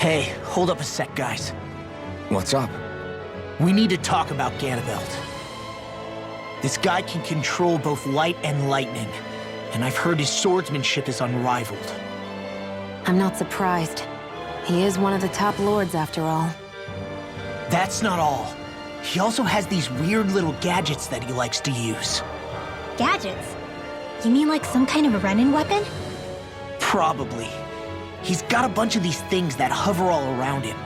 Hey, hold up a sec, guys. What's up? We need to talk about Ganabelt. This guy can control both light and lightning, and I've heard his swordsmanship is unrivaled. I'm not surprised. He is one of the top lords, after all. That's not all. He also has these weird little gadgets that he likes to use. Gadgets? You mean like some kind of a run-in weapon? Probably. He's got a bunch of these things that hover all around him.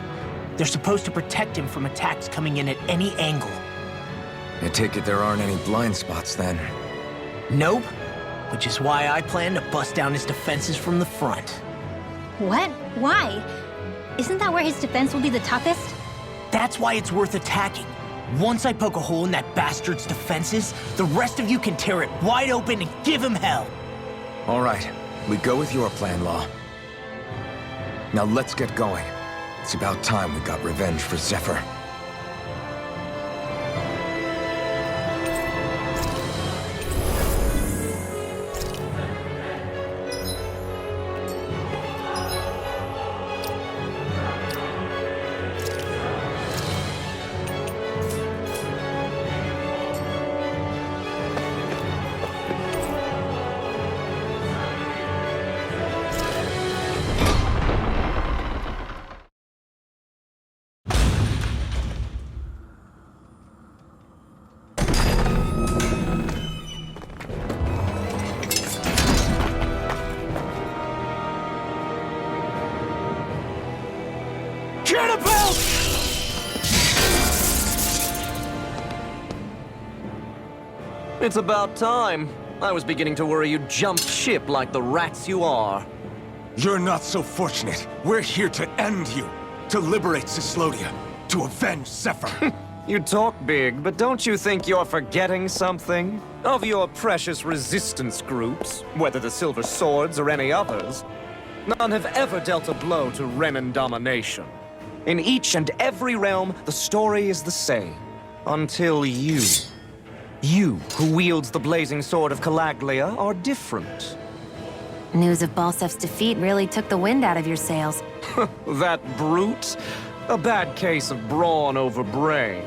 They're supposed to protect him from attacks coming in at any angle. I take it there aren't any blind spots then. Nope. Which is why I plan to bust down his defenses from the front. What? Why? Isn't that where his defense will be the toughest? That's why it's worth attacking. Once I poke a hole in that bastard's defenses, the rest of you can tear it wide open and give him hell. All right, we go with your plan, Law. Now let's get going. It's about time we got revenge for Zephyr. Ganabelt! It's about time. I was beginning to worry you jumped ship like the rats you are. You're not so fortunate. We're here to end you. To liberate Cyslodia. To avenge Zephyr. You talk big, but don't you think you're forgetting something? Of your precious resistance groups, whether the Silver Swords or any others, none have ever dealt a blow to Renan domination. In each and every realm, the story is the same. Until you. You, who wields the blazing sword of Calaglia, are different. News of Balseph's defeat really took the wind out of your sails. That brute? A bad case of brawn over brain.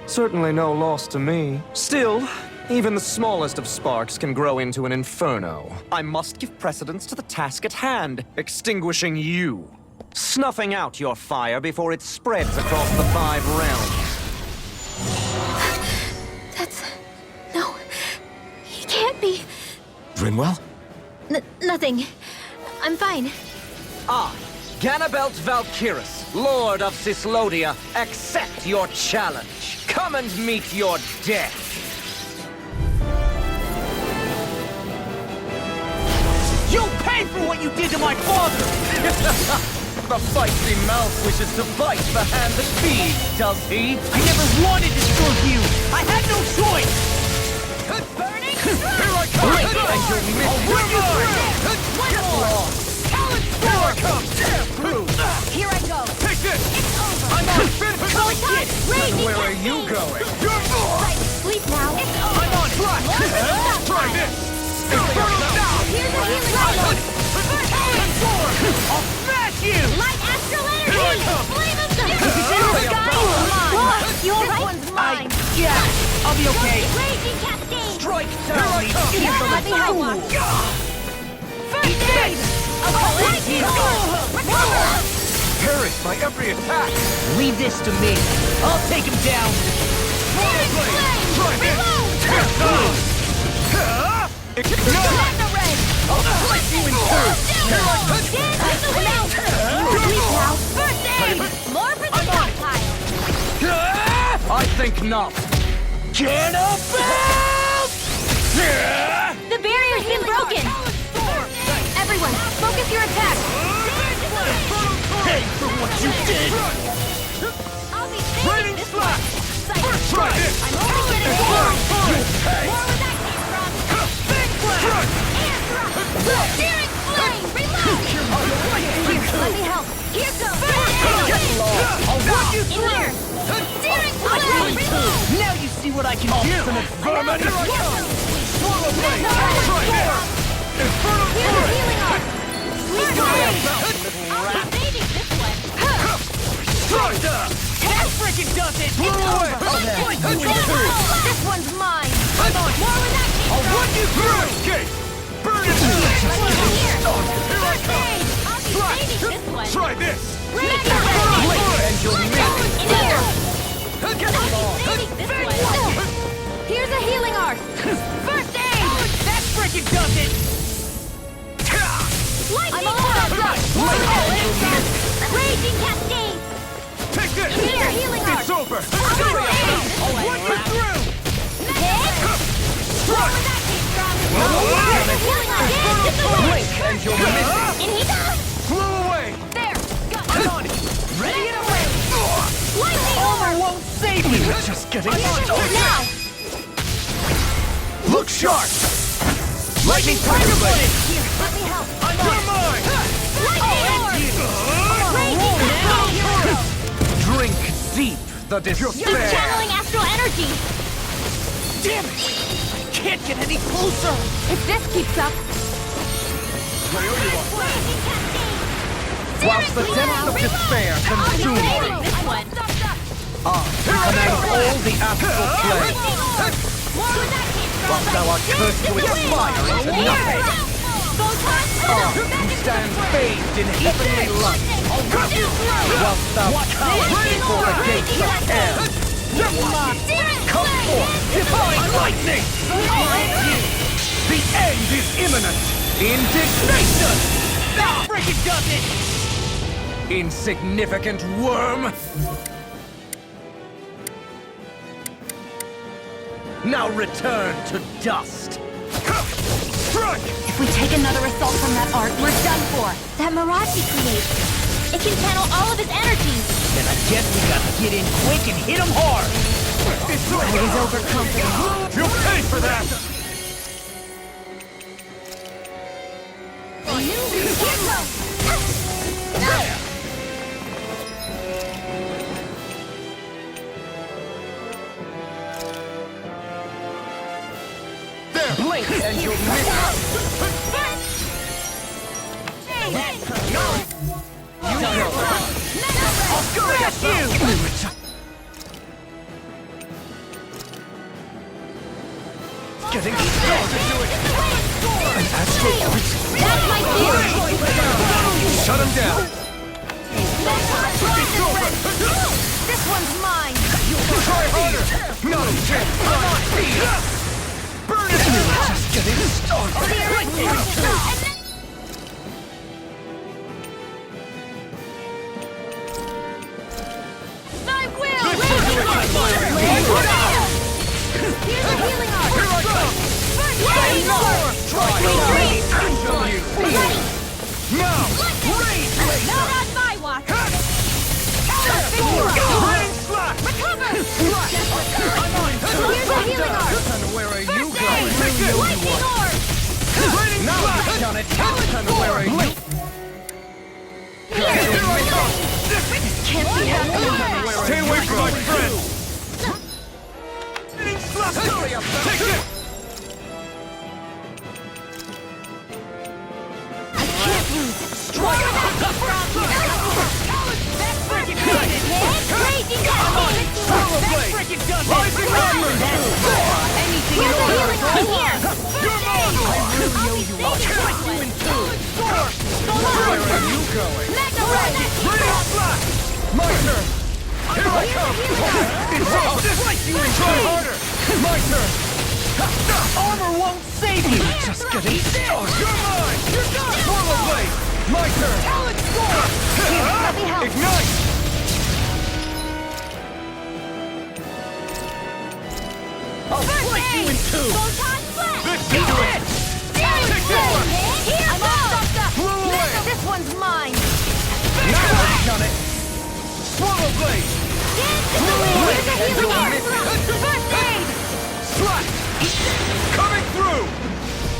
Certainly no loss to me. Still, even the smallest of sparks can grow into an inferno. I must give precedence to the task at hand, extinguishing you. Snuffing out your fire before it spreads across the 5 realms. No. He can't be. Rinwell? Nothing. I'm fine. I, Ganabelt Valkyris, Lord of Cyslodia, accept your challenge. Come and meet your death. You'll pay for what you did to my father! The feisty mouth wishes to bite the hand that feeds, does he? I never wanted to serve you! I had no choice! Burning Here I come! And you'll miss I'll run you through! Get lost! Here I come! Damn through! Here I go. Take this! It's over. I'm on finish! Raging Where are you going? Right, sleep now. It's over. I'm on track! Try this! Inferno now! Here's the healing light. I'll smash you! Light astral energy. Here I come. Flame of Here Zephyr. I come. You all right? This one's mine. Yeah, I'll be okay. Raging cascade. Strike Here down I these come. evil Let me help you. First aid. Lightning bolt. Recover. Perish by every attack! Leave this to me. I'll take him down. Searing flame. Try this! Reload. Magna red. I'll split you in two! Here I come! Dance with the wind. You're weak now. First aid. More for the stockpile. I think not. Ganabelt! The barrier's been broken. Everyone, focus your attack. Pay for what you did! I'll be saving this one. Try this! I'm already getting more. Hey! More where that came from. Air thrust. Searing flame. Reload. Here, let me help. Here goes. I'll run you In here. Searing flame. Reload. Now you see what I can do! Vermin! Swallow blade! Try this! Inferno Here's sword! the healing arm. First aid. I'll be saving this one. That freaking does it! This one's mine! More where that came I'll from! run you through! Okay! Burn it! Here! Here I come! I'll be saving this one! Try this! And you'll miss it! In here! I'll be saving this one! Here's a healing art! First aid! That freaking does it! Lightning up! Raging cascade! Take this! Here's a healing art! It's over! First aid! I'll run you through! Where that came from? Here's a healing art! Get the way! And you'll miss it! In here! Flew away! There! Got I'm on it! Ready and away! Lightning over! Won't save me! We're just getting started! Now! Look sharp! Lightning Tiger blade! Here, let me help! I'm You're on mine! Lightning orb! Raging cascade! Drink deep the He's despair. channeling astral energy! Damn it! I can't get any closer! If this keeps up... Raging cascade! Whilst the depths of despair consume I'll be you, saving this one! command all the astral planes. More where that came from! Whilst thou art cursed to expire into nothing, you stand bathed in heavenly light. Whilst thou cowerest before the gates of hell, come forth, divine lightning! The end is imminent! Indignation! That freaking does it! Insignificant worm! Now return to dust! Strike! If we take another assault from that art, we're done for! That mirage he creates! It can channel all of his energy! Then I guess we gotta get in quick and hit him hard! It's He's overconfident! You'll pay for that! Blink and you'll miss it! I'll smash you! Getting started to it! An astral art! That's my theory! Shut him down! It's over! This one's mine! Try harder! Not a chance! Come on, burn it! Just getting started! I will! Here's a healing art! Here I come! Lightning orb! Ready! Now! Not on my watch! Rain slash! Recover! I'm on! Here's a healing art! And where are you First going? aid! Take this! Lightning orb! Raining Now slash! you've done it! And where are you? Here I come! Can't be happening! Stay away from my friend! Raining slash! Take it! I can't lose! Strike! That freaking does it! Raging cascade! That freaking does it! Rising Hammer! Anything Here's a healing art here! You're mine! Where are you going? Raining slash! My turn! Here I come! It's all this! Try harder! My turn! Armor won't save you! Just getting started! You're mine! You're done! Swallow blade! My turn! Let me help! Ignite! I'll slice you in two! This should do it! Take this one! Here, I'm all Flew away! This one's mine! Now I've done it! Swallow blade! Here's a healing art! First aid! Slash! Coming through!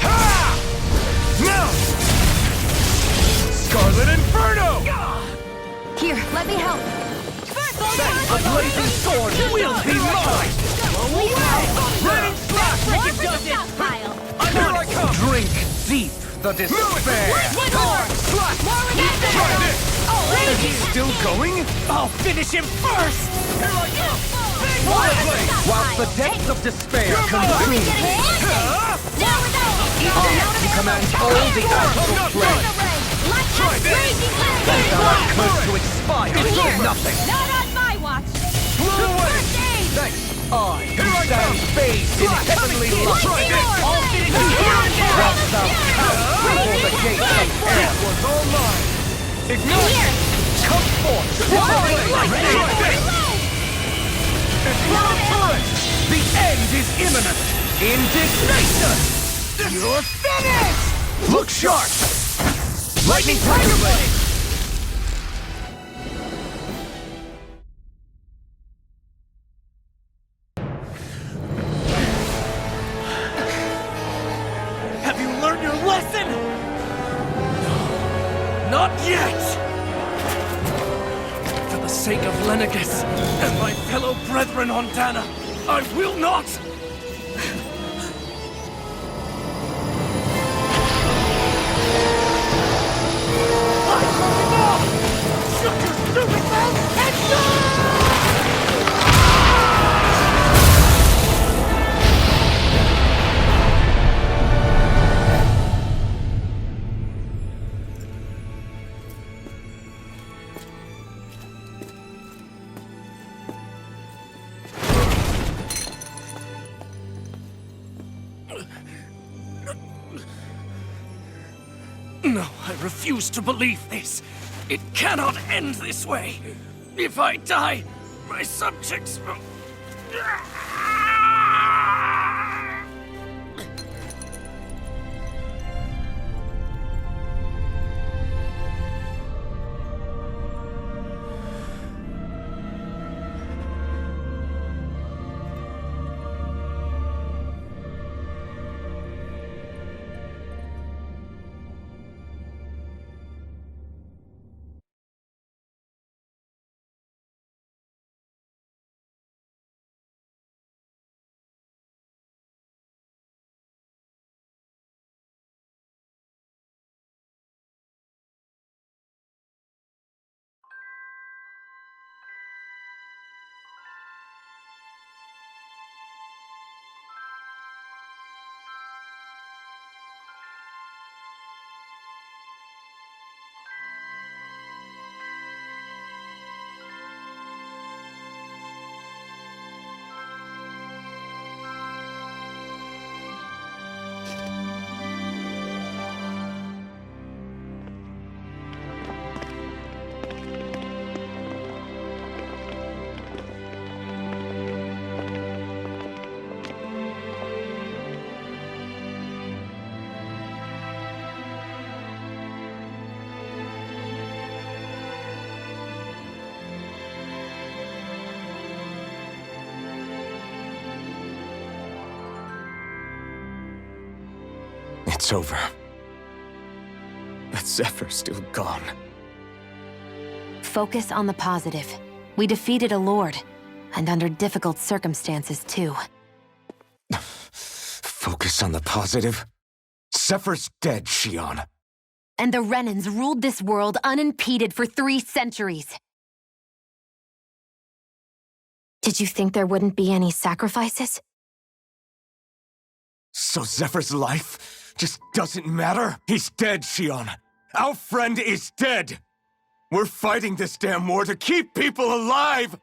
Ha! Now! Scarlet Inferno! Here, let me help! The blazing sword will be mine! Raining slash! Freaking does it! Stockpile! Here I come! Drink deep the despair! One more! More with that! Is he still going? I'll finish him first! Here I come! Whilst the depths of despair consume me, I command all the astral flame. Thou art cursed to expire for nothing. Not on my watch! Blow away! First aid! Thanks. I stand bathed in heavenly light. All finishing Thus thou cast before the gates of hell. Was all mine. Ignite! Come forth! Lightning! The end is imminent! Indignation! You're finished! Look sharp! Lightning Tiger Blade! Have you learned your lesson? No, not yet! For the sake of Lenegus and my fellow brethren on Dana, I will not! Shut your stupid mouth and die! No, I refuse to believe this. It cannot end this way. If I die, my subjects will... It's over. That Zephyr's still gone. Focus on the positive. We defeated a lord, and under difficult circumstances, too. Focus on the positive? Zephyr's dead, Shionne. And the Renans ruled this world unimpeded for 3 centuries. Did you think there wouldn't be any sacrifices? So Zephyr's life just doesn't matter? He's dead, Shionne. Our friend is dead. We're fighting this damn war to keep people alive!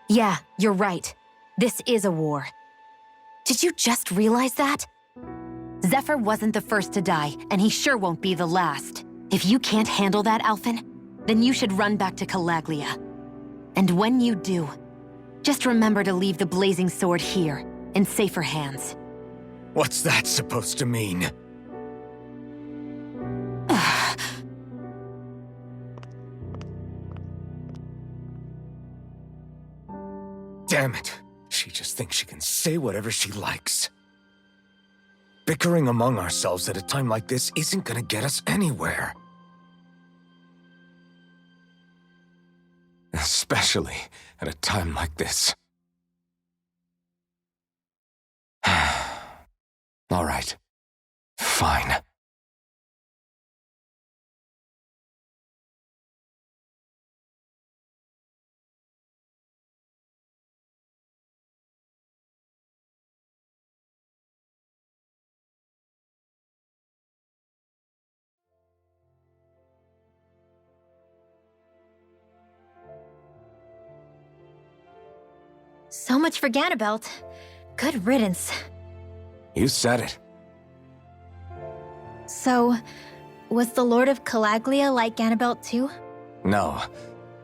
Yeah, you're right. This is a war. Did you just realize that? Zephyr wasn't the first to die, and he sure won't be the last. If you can't handle that, Alphen, then you should run back to Calaglia. And when you do, just remember to leave the blazing sword here, in safer hands. What's that supposed to mean? Damn it. She just thinks she can say whatever she likes. Bickering among ourselves at a time like this isn't gonna get us anywhere. Especially at a time like this. All right. Fine. So much for Ganabelt. Good riddance. You said it. So, was the Lord of Calaglia like Ganabelt too? No.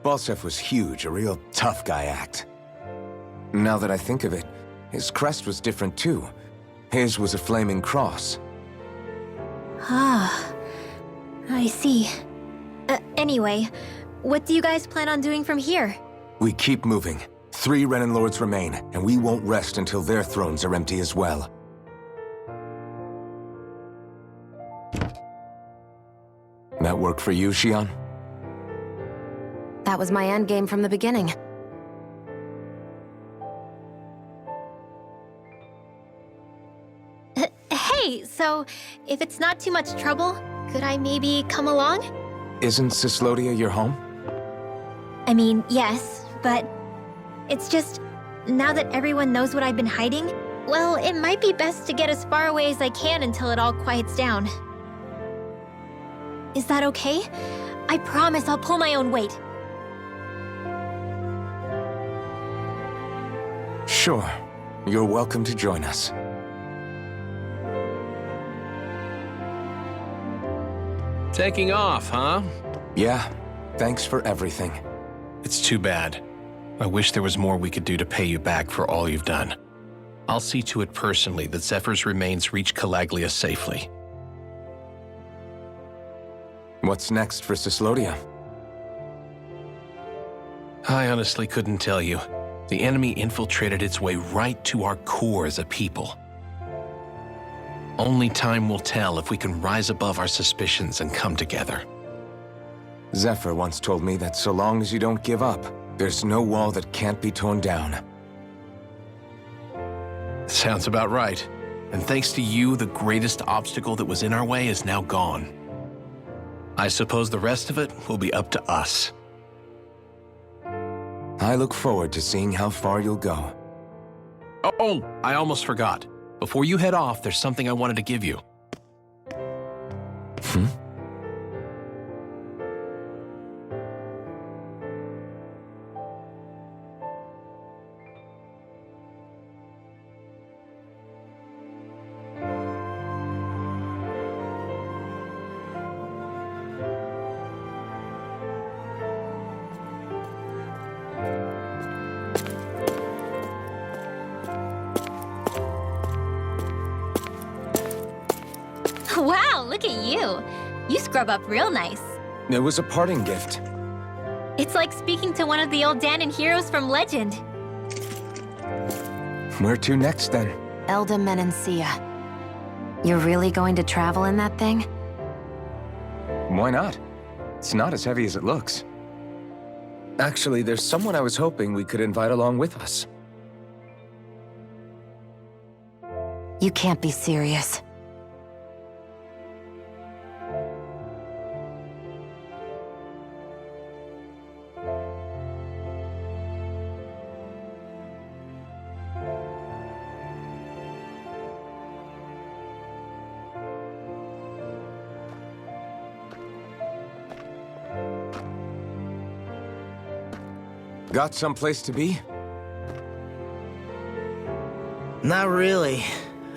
Balseph was huge, a real tough guy act. Now that I think of it, his crest was different too. His was a flaming cross. Ah, I see. Anyway, what do you guys plan on doing from here? We keep moving. 3 Renin Lords remain, and we won't rest until their thrones are empty as well. That work for you, Shionne? That was my endgame from the beginning. Hey, so if it's not too much trouble, could I maybe come along? Isn't Cyslodia your home? I mean, yes, but it's just, now that everyone knows what I've been hiding, well, it might be best to get as far away as I can until it all quiets down. Is that okay? I promise I'll pull my own weight. Sure. You're welcome to join us. Taking off, huh? Yeah. Thanks for everything. It's too bad. I wish there was more we could do to pay you back for all you've done. I'll see to it personally that Zephyr's remains reach Calaglia safely. What's next for Cyslodia? I honestly couldn't tell you. The enemy infiltrated its way right to our core as a people. Only time will tell if we can rise above our suspicions and come together. Zephyr once told me that so long as you don't give up, there's no wall that can't be torn down. Sounds about right. And thanks to you, the greatest obstacle that was in our way is now gone. I suppose the rest of it will be up to us. I look forward to seeing how far you'll go. Oh, I almost forgot. Before you head off, there's something I wanted to give you. Wow, look at you. You scrub up real nice. It was a parting gift. It's like speaking to one of the old Danon heroes from legend. Where to next, then? Elda Menancia. You're really going to travel in that thing? Why not? It's not as heavy as it looks. Actually, there's someone I was hoping we could invite along with us. You can't be serious. Got someplace to be? Not really.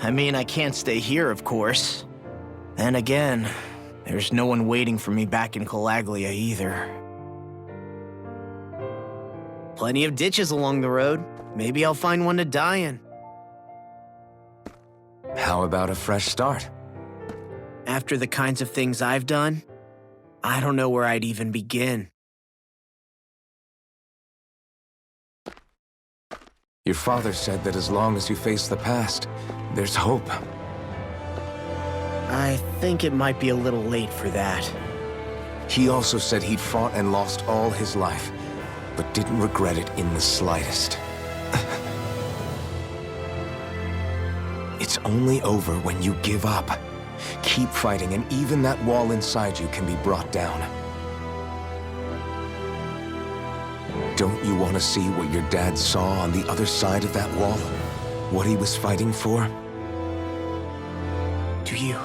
I mean, I can't stay here, of course. Then again, there's no one waiting for me back in Calaglia either. Plenty of ditches along the road. Maybe I'll find one to die in. How about a fresh start? After the kinds of things I've done, I don't know where I'd even begin. Your father said that as long as you face the past, there's hope. I think it might be a little late for that. He also said he'd fought and lost all his life, but didn't regret it in the slightest. It's only over when you give up. Keep fighting, and even that wall inside you can be brought down. Don't you want to see what your dad saw on the other side of that wall? What he was fighting for? Do you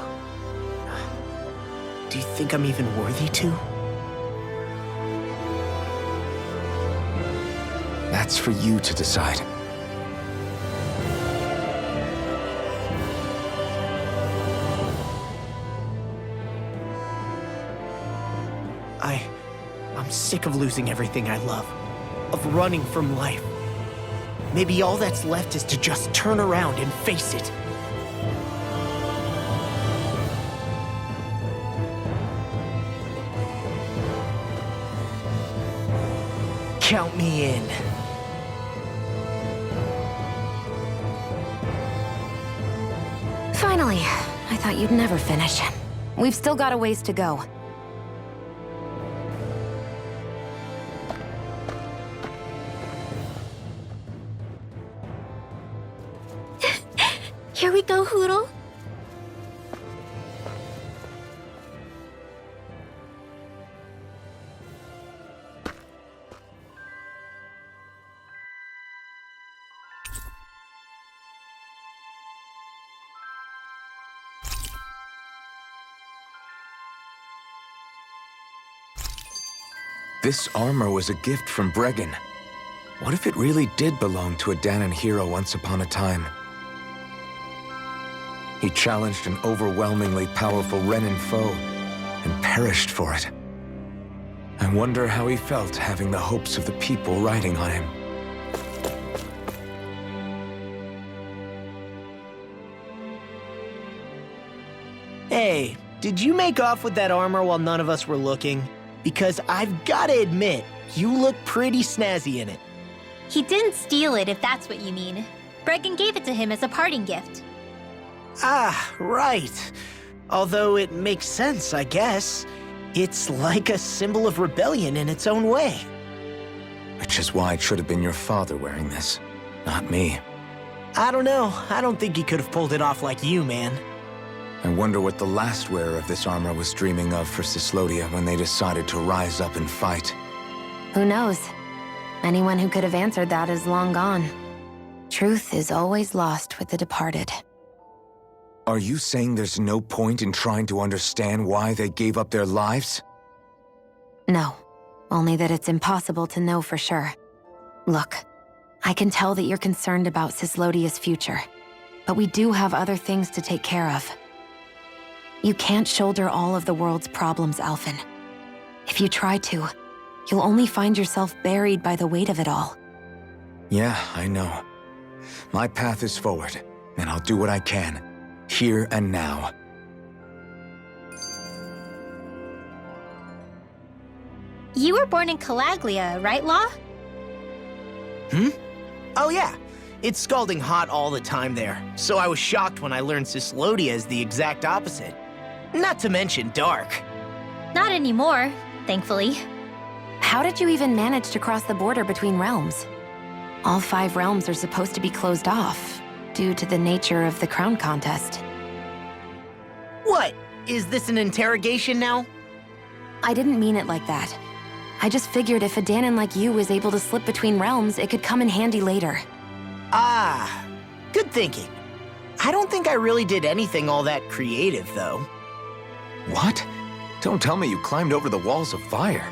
think I'm even worthy to? That's for you to decide. I'm sick of losing everything I love, of running from life. Maybe all that's left is to just turn around and face it. Count me in. Finally, I thought you'd never finish. We've still got a ways to go. Here we go, Hootle. This armor was a gift from Bregan. What if it really did belong to a Dahnan hero once upon a time? He challenged an overwhelmingly powerful Renan foe and perished for it. I wonder how he felt having the hopes of the people riding on him. Hey, did you make off with that armor while none of us were looking? Because I've gotta admit, you look pretty snazzy in it. He didn't steal it, if that's what you mean. Bregan gave it to him as a parting gift. Ah, right. Although it makes sense, I guess. It's like a symbol of rebellion in its own way. Which is why it should have been your father wearing this, not me. I don't know. I don't think he could have pulled it off like you, man. I wonder what the last wearer of this armor was dreaming of for Cyslodia when they decided to rise up and fight. Who knows? Anyone who could have answered that is long gone. Truth is always lost with the departed. Are you saying there's no point in trying to understand why they gave up their lives? No, only that it's impossible to know for sure. Look, I can tell that you're concerned about Cyslodia's future, but we do have other things to take care of. You can't shoulder all of the world's problems, Alphen. If you try to, you'll only find yourself buried by the weight of it all. Yeah, I know. My path is forward, and I'll do what I can, here and now. You were born in Calaglia, right, Law? Oh yeah. It's scalding hot all the time there, so I was shocked when I learned Cyslodia is the exact opposite. Not to mention dark. Not anymore, thankfully. How did you even manage to cross the border between realms? All 5 realms are supposed to be closed off, due to the nature of the crown contest. What? Is this an interrogation now? I didn't mean it like that. I just figured if a Dahnan like you was able to slip between realms, it could come in handy later. Ah, good thinking. I don't think I really did anything all that creative, though. What? Don't tell me you climbed over the walls of fire.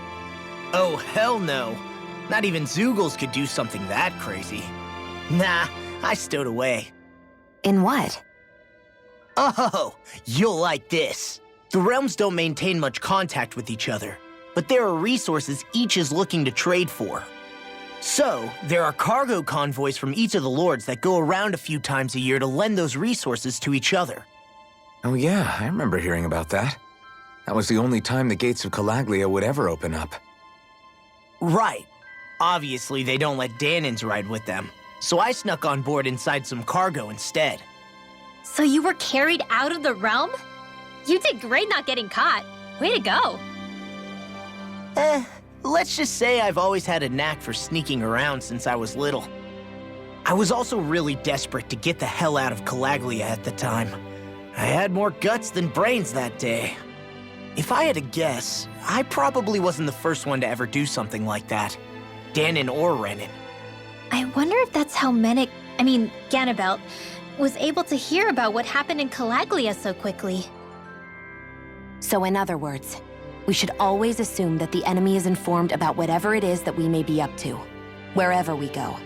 Oh, hell no. Not even Zeugles could do something that crazy. Nah, I stowed away. In what? Oh, you'll like this. The realms don't maintain much contact with each other, but there are resources each is looking to trade for. So, there are cargo convoys from each of the lords that go around a few times a year to lend those resources to each other. Oh yeah, I remember hearing about that. That was the only time the gates of Calaglia would ever open up. Right. Obviously, they don't let Dahnans ride with them, so I snuck on board inside some cargo instead. So you were carried out of the realm? You did great not getting caught. Way to go. Let's just say I've always had a knack for sneaking around since I was little. I was also really desperate to get the hell out of Calaglia at the time. I had more guts than brains that day. If I had to guess, I probably wasn't the first one to ever do something like that. Danon or Renan. I wonder if that's how Ganabelt, was able to hear about what happened in Calaglia so quickly. So in other words, we should always assume that the enemy is informed about whatever it is that we may be up to, wherever we go.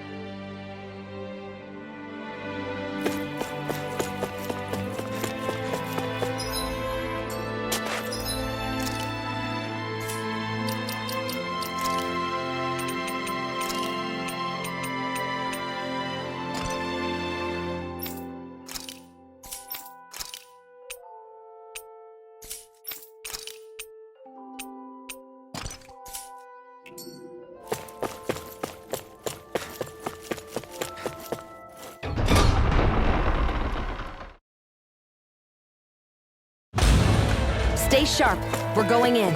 Stay sharp. We're going in.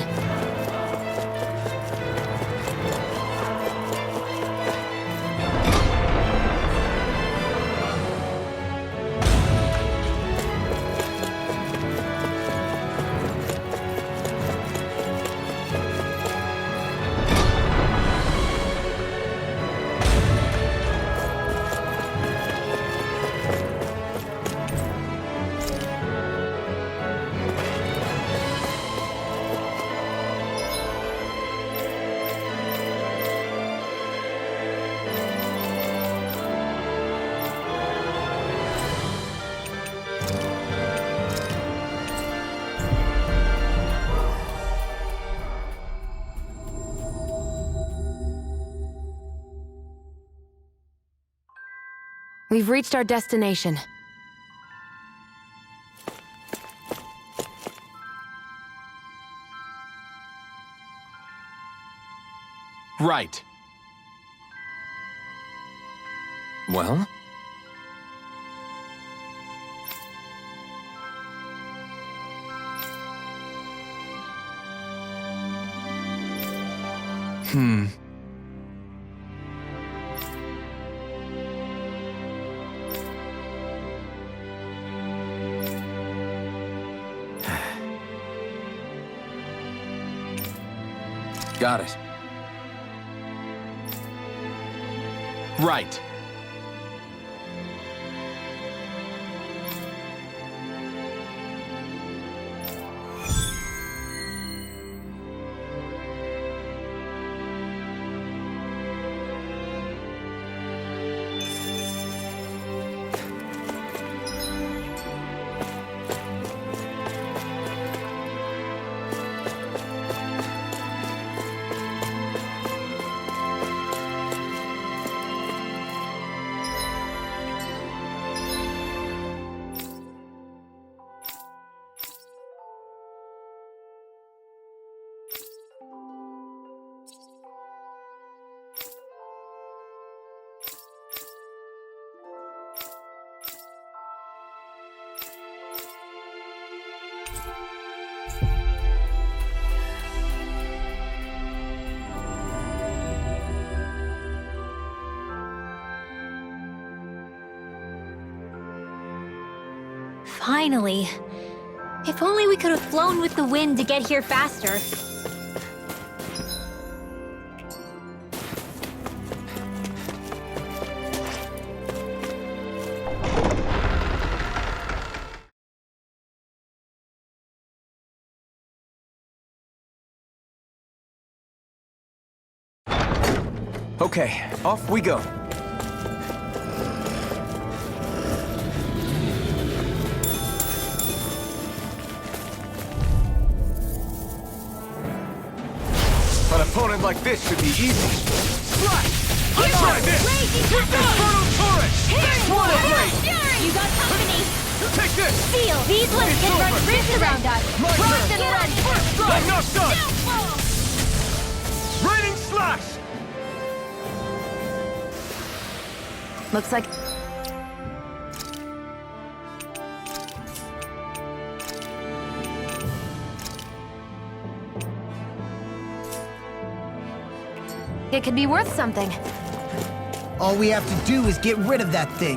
We've reached our destination. Right. Well? Got it. Right. Finally. If only we could have flown with the wind to get here faster. Okay, off we go. An opponent like this should be easy. Slash! I tried this! Infernal turret! Swan of blade! You got company! Take this! Seal! These ones can run rifts around us! My Cross turn. and run! First strike! I'm not done! Raining slash! Looks like... it could be worth something. All we have to do is get rid of that thing.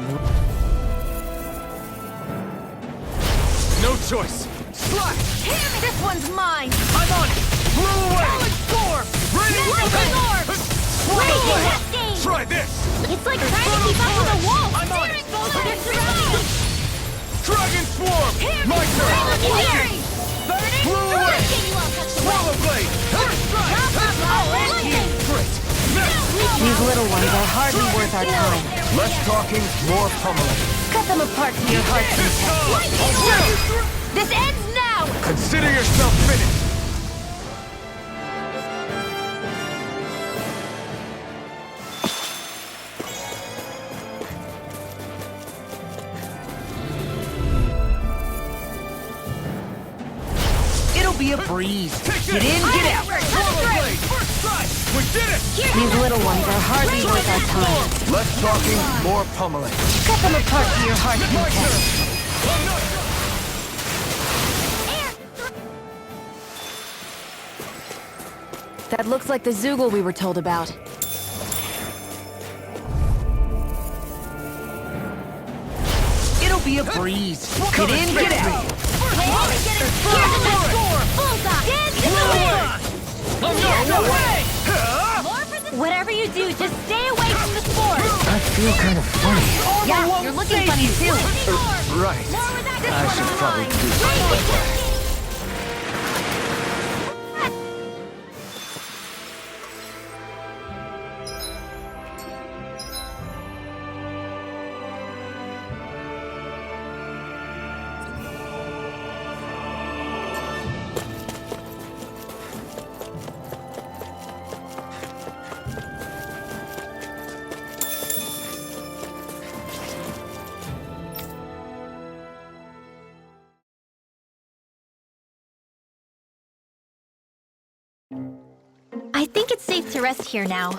No choice. Slash! Damn it! This one's mine! I'm on it! Blow away! Solid storm! Radiant Lightning Orb! orb! Blow Lightning away! cascade! Try this! It's like trying to keep up with a wall! I'm on it! They're surrounding us! Dragon Swarm! My turn! Burning! Blow away! Lightning! Swallow Blade! First strike! Lightning! Crit! These little ones are hardly worth our time. Less talking, more pummeling. Cut them apart to your heart's content. This ends now! Consider yourself finished! It'll be a breeze. Get in, get out. Swallow Blade! First strike! We did it! These little ones are hardly worth our time. Less talking, more pummeling. Cut them apart to your heart's My content. turn! That looks like the Zoogle we were told about. It'll be a breeze. Get in, get out. Whatever you do, just stay away from the spore! I feel kind of funny. Yeah, you're looking funny too. Right. I should probably do something like that. I think it's safe to rest here now.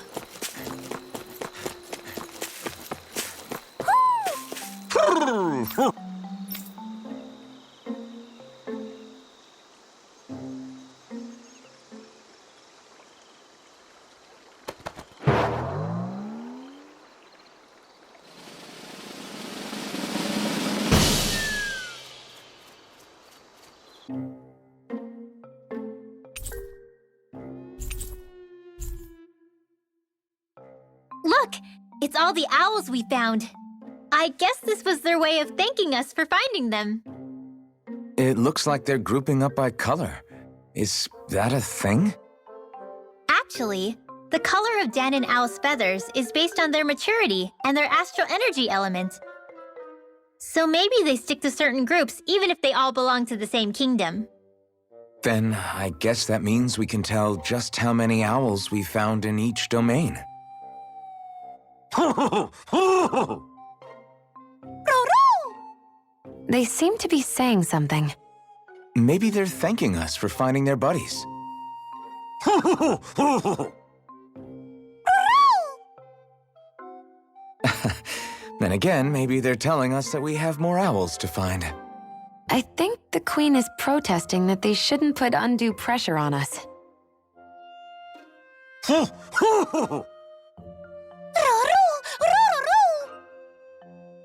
Look! It's all the owls we found. I guess this was their way of thanking us for finding them. It looks like they're grouping up by color. Is that a thing? Actually, the color of Dan and Owl's feathers is based on their maturity and their astral energy element. So maybe they stick to certain groups even if they all belong to the same kingdom. Then I guess that means we can tell just how many owls we found in each domain. They seem to be saying something. Maybe they're thanking us for finding their buddies. Then again, maybe they're telling us that we have more owls to find. I think the Queen is protesting that they shouldn't put undue pressure on us.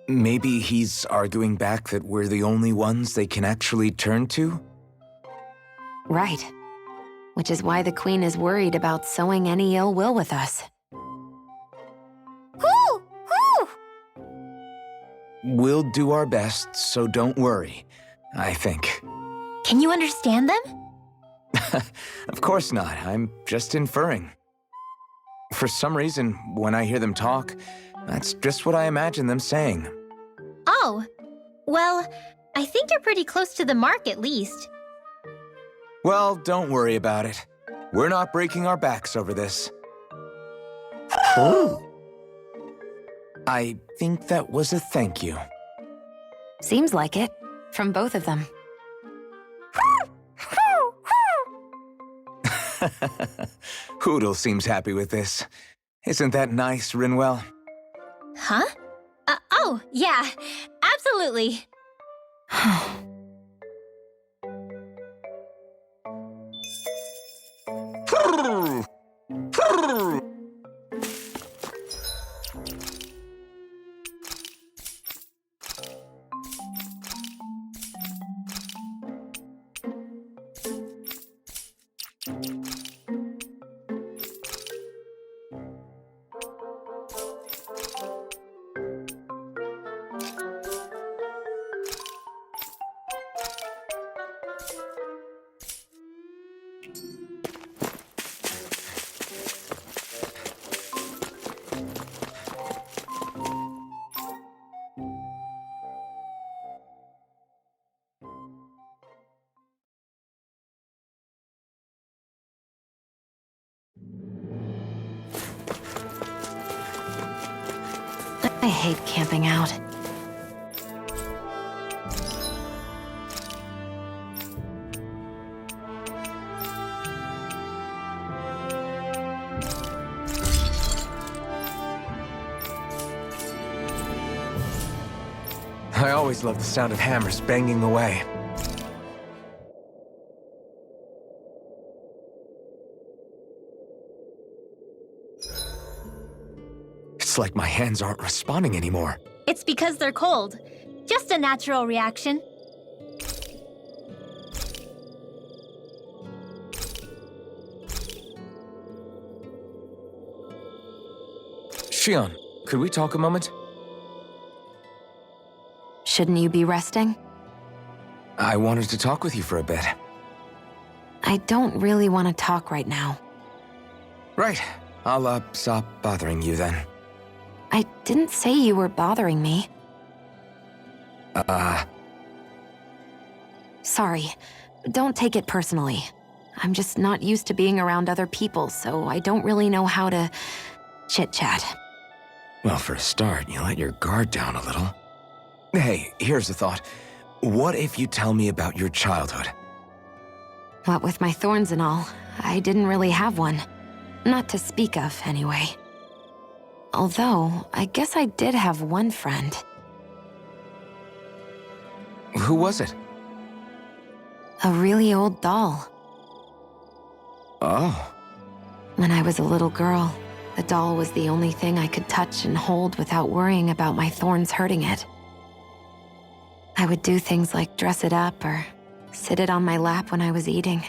Maybe he's arguing back that we're the only ones they can actually turn to? Right. Which is why the Queen is worried about sowing any ill will with us. We'll do our best, so don't worry, I think. Can you understand them? Of course not, I'm just inferring. For some reason, when I hear them talk, that's just what I imagine them saying. Oh, well, I think you're pretty close to the mark at least. Well, don't worry about it. We're not breaking our backs over this. I think that was a thank you. Seems like it, from both of them. Hootle seems happy with this. Isn't that nice, Rinwell? Huh? Oh, yeah, absolutely. I hate camping out. I always love the sound of hammers banging away. It's like my hands aren't responding anymore. It's because they're cold. Just a natural reaction. Shionne, could we talk a moment? Shouldn't you be resting? I wanted to talk with you for a bit. I don't really want to talk right now. Right. I'll, stop bothering you then. I didn't say you were bothering me. Sorry. Don't take it personally. I'm just not used to being around other people, so I don't really know how to chit-chat. Well, for a start, you let your guard down a little. Hey, here's a thought. What if you tell me about your childhood? What with my thorns and all, I didn't really have one. Not to speak of, anyway. Although, I guess I did have one friend. Who was it? A really old doll. Oh. When I was a little girl, the doll was the only thing I could touch and hold without worrying about my thorns hurting it. I would do things like dress it up or sit it on my lap when I was eating.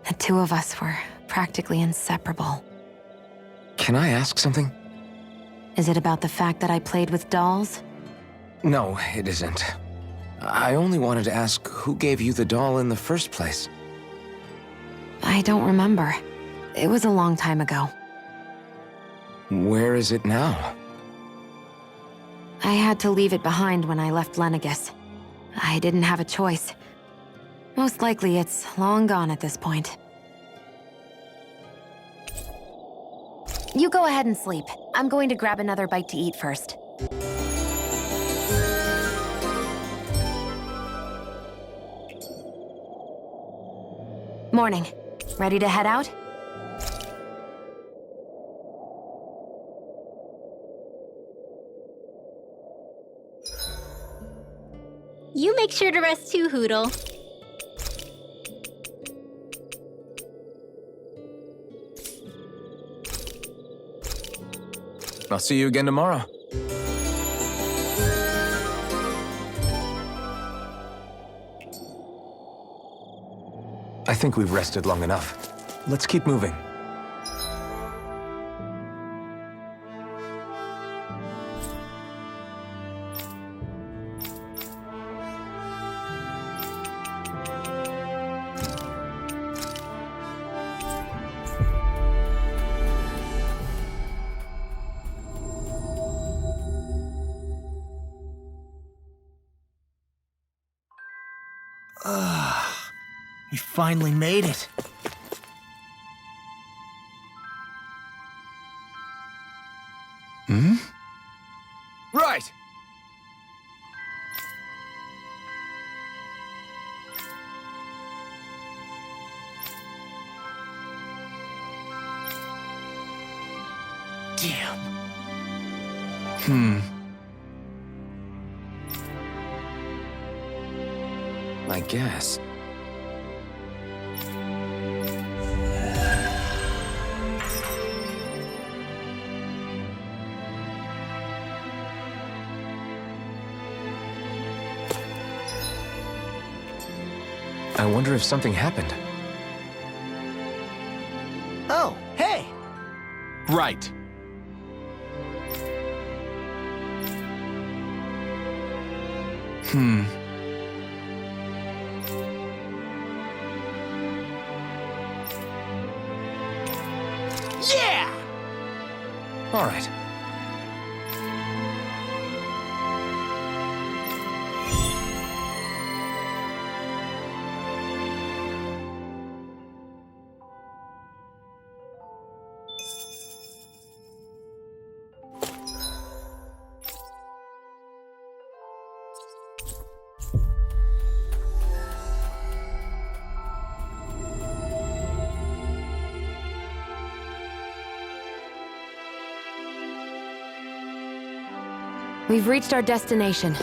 The two of us were practically inseparable. Can I ask something? Is it about the fact that I played with dolls? No, it isn't. I only wanted to ask who gave you the doll in the first place. I don't remember. It was a long time ago. Where is it now? I had to leave it behind when I left Lenegus. I didn't have a choice. Most likely it's long gone at this point. You go ahead and sleep. I'm going to grab another bite to eat first. Morning. Ready to head out? You make sure to rest too, Hootle. I'll see you again tomorrow. I think we've rested long enough. Let's keep moving. We finally made it. Right! Damn. I guess. I wonder if something happened. Oh, hey! Right. Yeah! All right. We've reached our destination.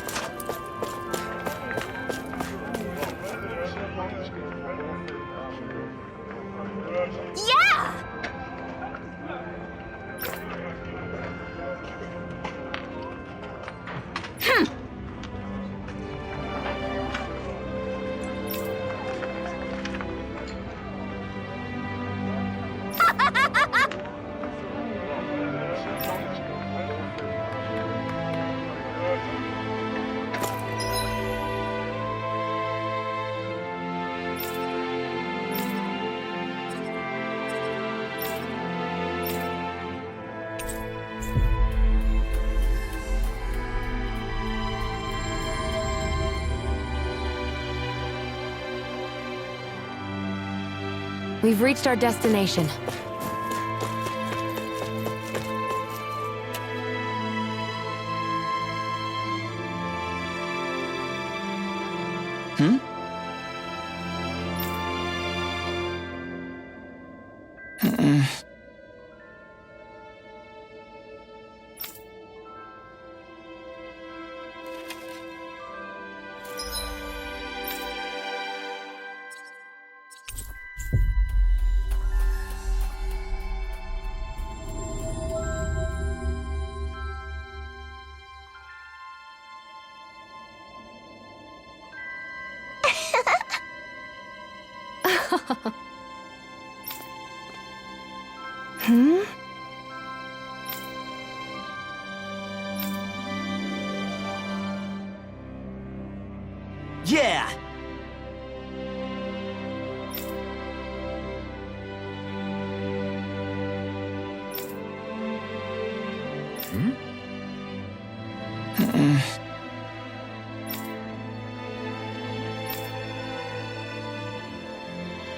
Yeah! We've reached our destination. Yeah!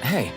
Hey.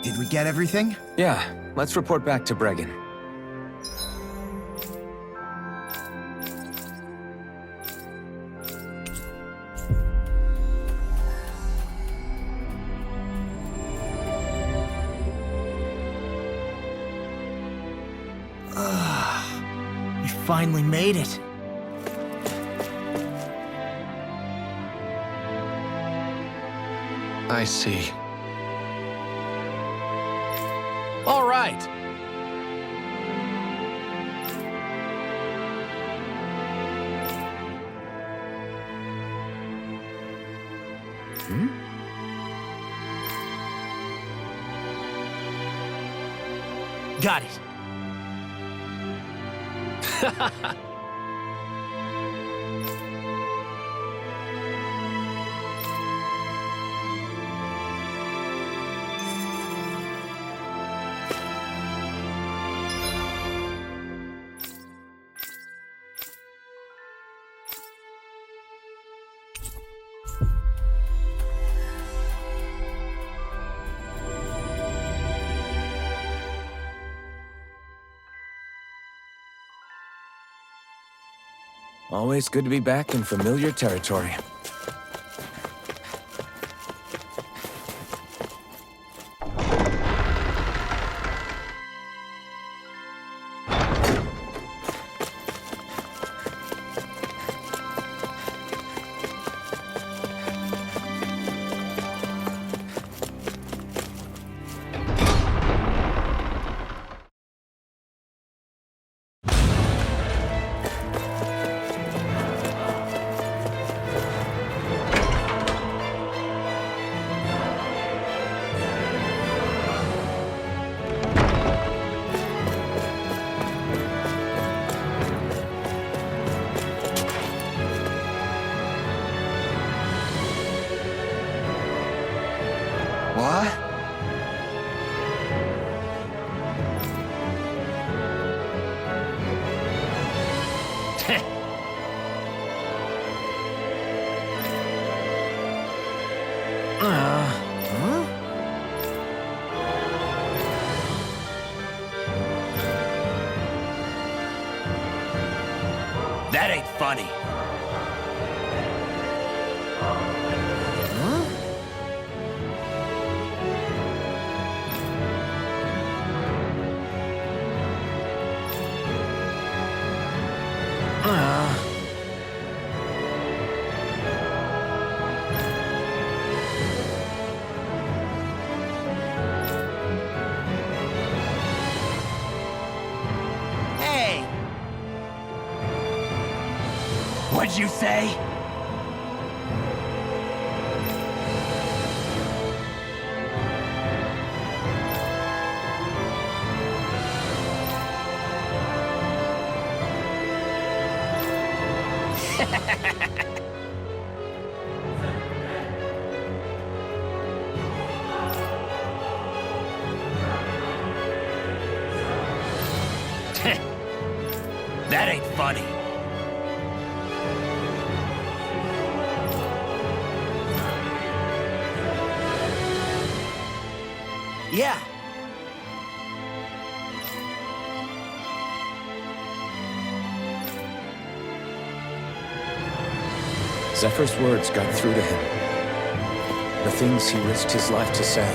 Did we get everything? Yeah, let's report back to Bregan. We finally made it. I see. All right. Got it. Always good to be back in familiar territory. What? That ain't funny. Hey! What'd you say? That ain't funny. Yeah. Zephyr's words got through to him. The things he risked his life to say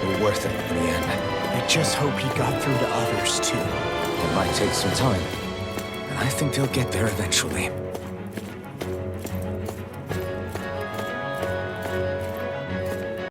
were worth it in the end. I just hope he got through to others, too. It might take some time, and I think they'll get there eventually.